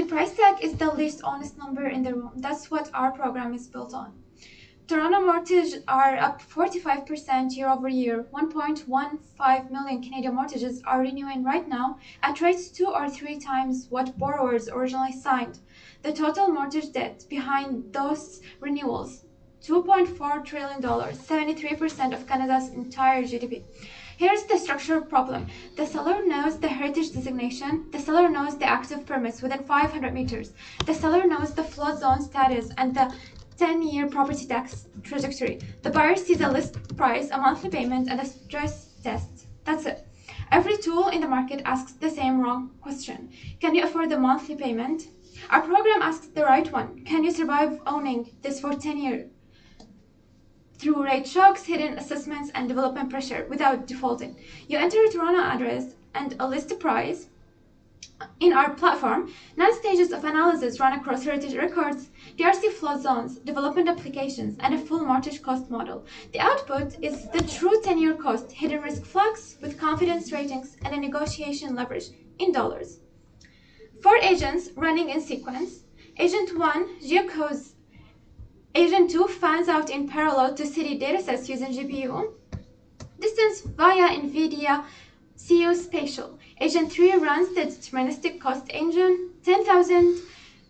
price tag is the least honest number in the room. That's what our program is built on. Toronto mortgages are up 45% year over year. 1.15 million Canadian mortgages are renewing right now at rates 2 or 3 times what borrowers originally signed. The total mortgage debt behind those renewals, $2.4 trillion, 73% of Canada's entire GDP. Here's the structural problem. The seller knows the heritage designation. The seller knows the active permits within 500 meters. The seller knows the flood zone status and the 10-year property tax trajectory. The buyer sees a list price, a monthly payment, and a stress test. That's it. Every tool in the market asks the same wrong question. Can you afford the monthly payment? Our program asks the right one. Can you survive owning this for 10 years? Through rate shocks, hidden assessments, and development pressure without defaulting. You enter a Toronto address and a list price. In our platform, 9 stages of analysis run across heritage records, DRC flood zones, development applications, and a full mortgage cost model. The output is the true 10-year cost, hidden risk flags with confidence ratings, and a negotiation leverage in dollars. 4 agents running in sequence. Agent 1 geocodes. Agent 2 fans out in parallel to city datasets using GPU. Distance via NVIDIA CU Spatial. Agent 3 runs the deterministic cost engine, 10,000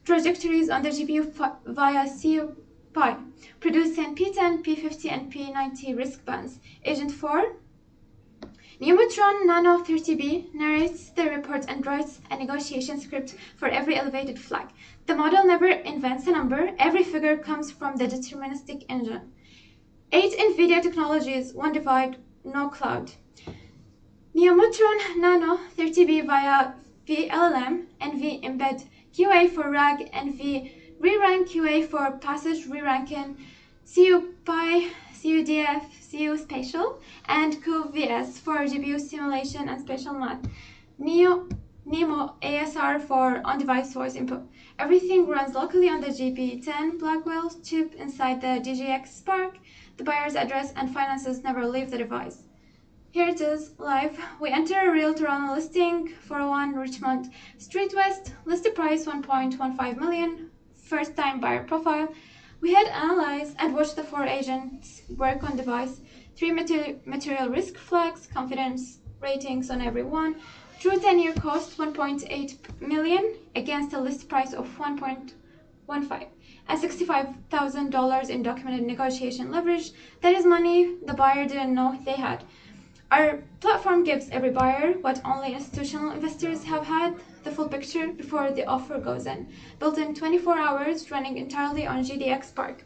trajectories on the GPU via CU Pi, producing P10, P50, and P90 risk bands. Agent 4, Neumotron Nano 30B, narrates the report and writes a negotiation script for every elevated flag. The model never invents a number. Every figure comes from the deterministic engine. 8 NVIDIA technologies, one divide, no cloud. Neumotron Nano 30B via VLLM, NV embed QA for RAG, NV re-rank QA for passage re-ranking, CU Pi, CUDF, CU Spatial, and QVS for GPU simulation and spatial math. NEMO ASR for on-device source input. Everything runs locally on the GP10 Blackwell chip inside the DGX Spark. The buyer's address and finances never leave the device. Here it is, live. We enter a real Toronto listing, 401 Richmond Street West, listed price 1.15 million, first time buyer profile. We had analyze and watch the 4 agents work on device, 3 material risk flags, confidence ratings on every one, true 10-year cost 1.8 million against a list price of 1.15, and $65,000 in documented negotiation leverage. That is money the buyer didn't know they had. Our platform gives every buyer what only institutional investors have had, the full picture before the offer goes in. Built in 24 hours, running entirely on GDX Spark.